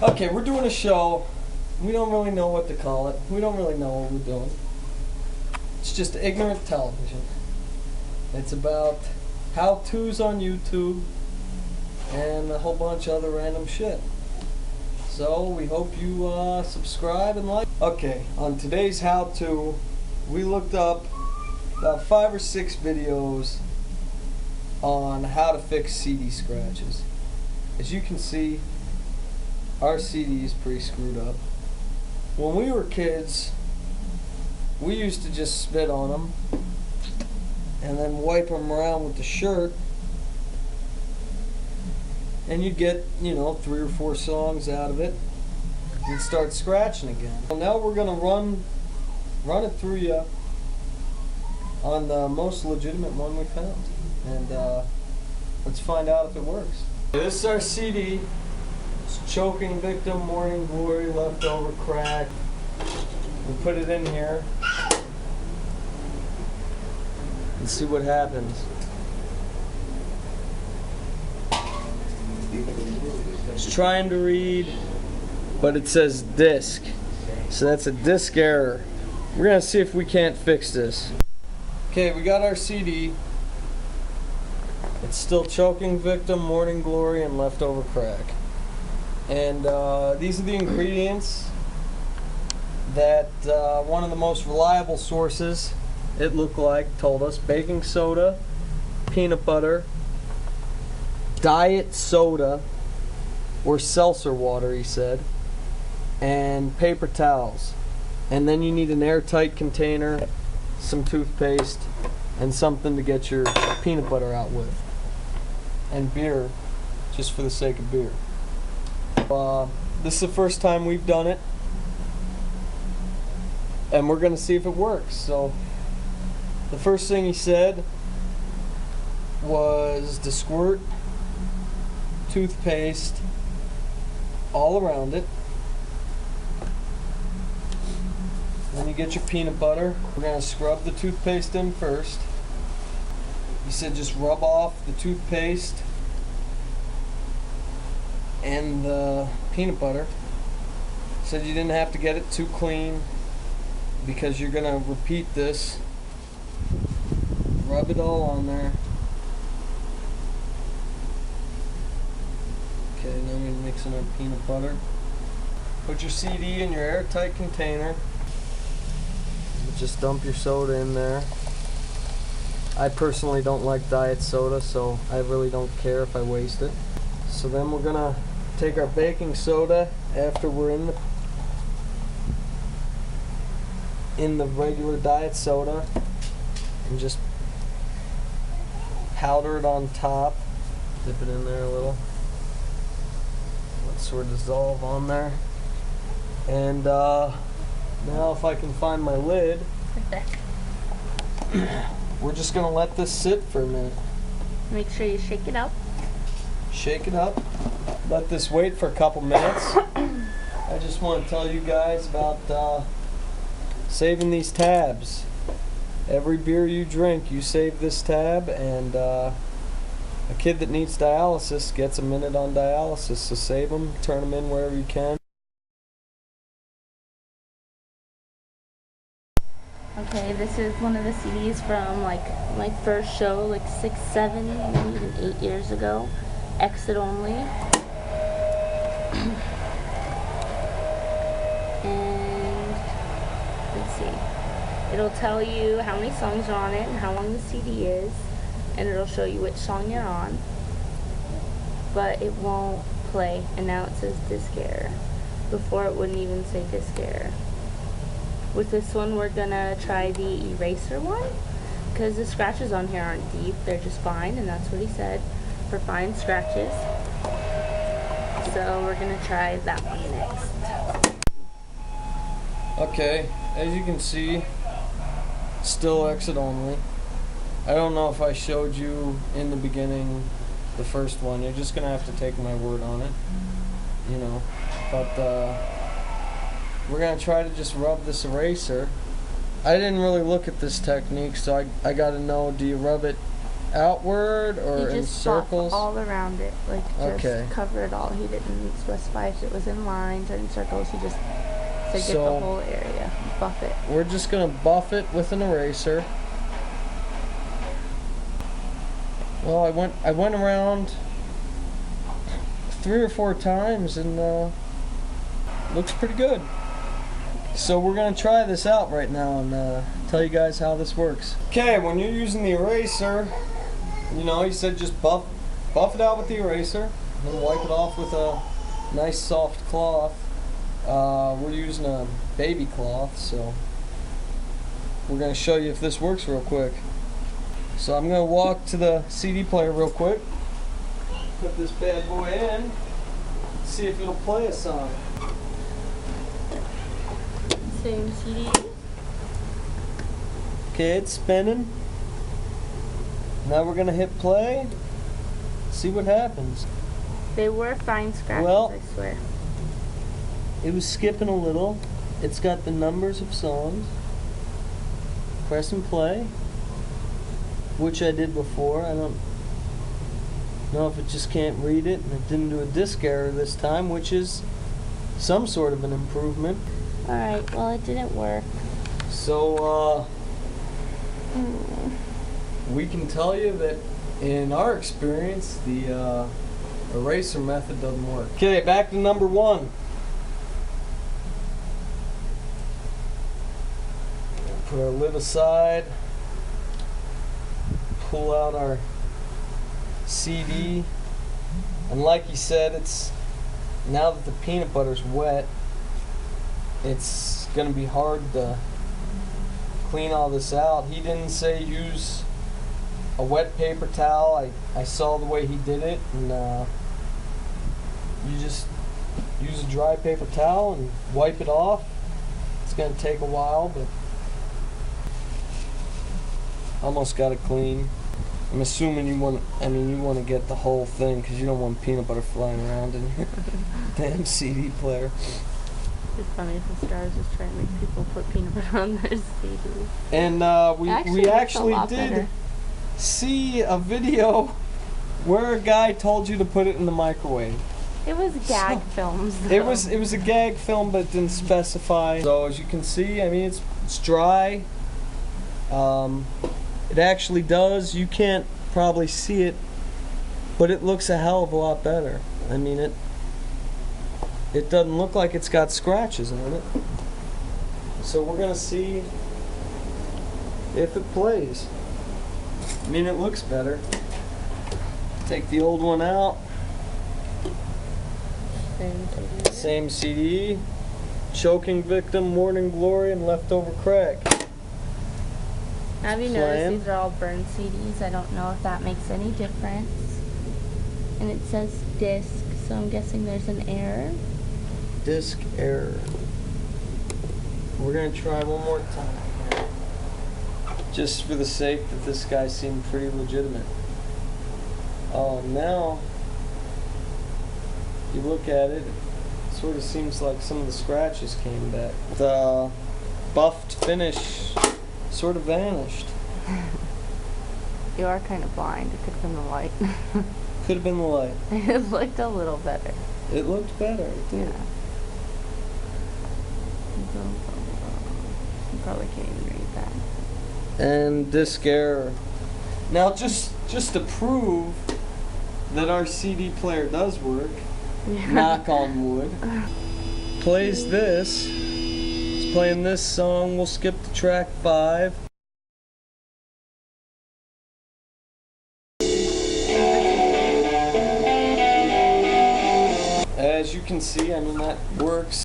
Okay, we're doing a show. We don't really know what to call it. We don't really know what we're doing. It's just ignorant television. It's about how-tos on YouTube and a whole bunch of other random shit. So we hope you subscribe and like. Okay, on today's how-to, we looked up about 5 or 6 videos on how to fix CD scratches. As you can see, our CD is pretty screwed up. When we were kids, we used to just spit on them and then wipe them around with the shirt, and you'd get, 3 or 4 songs out of it and start scratching again. Well, now we're gonna run it through you on the most legitimate one we found, and let's find out if it works. This is our CD. It's Choking Victim, Morning Glory, Leftover Crack. We put it in here and see what happens. It's trying to read, but it says disc. So that's a disc error. We're gonna see if we can't fix this. Okay, we got our CD. It's still Choking Victim, Morning Glory, and Leftover Crack. And these are the ingredients that one of the most reliable sources, it looked like, told us. Baking soda, peanut butter, diet soda, or seltzer water, he said, and paper towels. And then you need an airtight container, some toothpaste, and something to get your peanut butter out with. And beer, just for the sake of beer. This is the first time we've done it, and we're gonna see if it works. So the first thing he said was to squirt toothpaste all around it. Then you get your peanut butter. We're gonna scrub the toothpaste in first. He said just rub off the toothpaste and the peanut butter. Said you didn't have to get it too clean because you're gonna repeat this. Rub it all on there. Okay, now we're mixing our peanut butter. Put your CD in your airtight container. Just dump your soda in there. I personally don't like diet soda, so I really don't care if I waste it. So then we're gonna take our baking soda after we're in the regular diet soda and just powder it on top. Dip it in there a little. Let it sort of dissolve on there. And now if I can find my lid, we're just gonna let this sit for a minute. Make sure you shake it up. Shake it up. Let this wait for a couple minutes. I just want to tell you guys about saving these tabs. Every beer you drink, you save this tab, and a kid that needs dialysis gets a minute on dialysis. So save them, turn them in wherever you can. Okay, this is one of the CDs from like my first show, like 6, 7, maybe even 8 years ago. Exit only. And let's see. It'll tell you how many songs are on it and how long the CD is, and it'll show you which song you're on. But it won't play, and now it says disc error. Before it wouldn't even say disc error. With this one, we're gonna try the eraser one, because the scratches on here aren't deep, they're just fine, and that's what he said, for fine scratches. So we're gonna try that one next. Okay, as you can see, still exit only. I don't know if I showed you in the beginning the first one. You're just gonna have to take my word on it, but we're going to try to just rub this eraser. I didn't really look at this technique, so I got to know, do you rub it outward or He in just buffed circles? all around it, like just Okay. cover it all. He didn't specify if it was in lines or in circles. He just said get So- the whole area, buff it. We're just gonna buff it with an eraser. Well, I went around 3 or 4 times and looks pretty good. So we're gonna try this out right now and tell you guys how this works. Okay, when you're using the eraser, you know, you said just buff it out with the eraser, and then wipe it off with a nice soft cloth. We're using a baby cloth, so we're gonna show you if this works real quick. So I'm gonna walk to the CD player real quick, put this bad boy in, see if it'll play a song. Same CD. Okay, it's spinning. Now we're gonna hit play, see what happens. They were fine scratches, Well- I swear. It was skipping a little. It's got the numbers of songs. Press and play, which I did before. I don't know if it just can't read it, and it didn't do a disk error this time, which is some sort of an improvement. Alright, well it didn't work. So, we can tell you that in our experience, the eraser method doesn't work. Okay, back to number 1. Put our lid aside, pull out our CD, and like he said, it's now that the peanut butter's wet, it's gonna be hard to clean all this out. He didn't say use a wet paper towel. I saw the way he did it, and you just use a dry paper towel and wipe it off. It's gonna take a while, but almost got it clean. I'm assuming you want to get the whole thing because you don't want peanut butter flying around in your damn CD player. It's funny if the Stars is trying to make people put peanut butter on their CD. And we looks actually a lot did better. see a video where a guy told you to put it in the microwave. It was gag films though. It was a gag film, but it didn't specify. So as you can see, I mean it's dry. It actually does. You can't probably see it, but it looks a hell of a lot better. I mean it doesn't look like it's got scratches on it. So we're gonna see if it plays. I mean, it looks better. Take the old one out. Same CD. Choking Victim, Morning Glory, and Leftover Crack. Have you noticed these are all burned CDs? I don't know if that makes any difference. And it says disc, so I'm guessing there's an error. Disc error. We're gonna try one more time here. Just for the sake that this guy seemed pretty legitimate. Oh, now you look at it, it sort of seems like some of the scratches came back. The buffed finish sort of vanished. You are kind of blind. It could have been the light. Could have been the light. It looked a little better. It looked better. It did. Yeah. You probably can't even read that. And disc error. Now just to prove that our CD player does work, knock on wood, plays this. It's playing this song. We'll skip to track 5. As you can see, I mean, that works.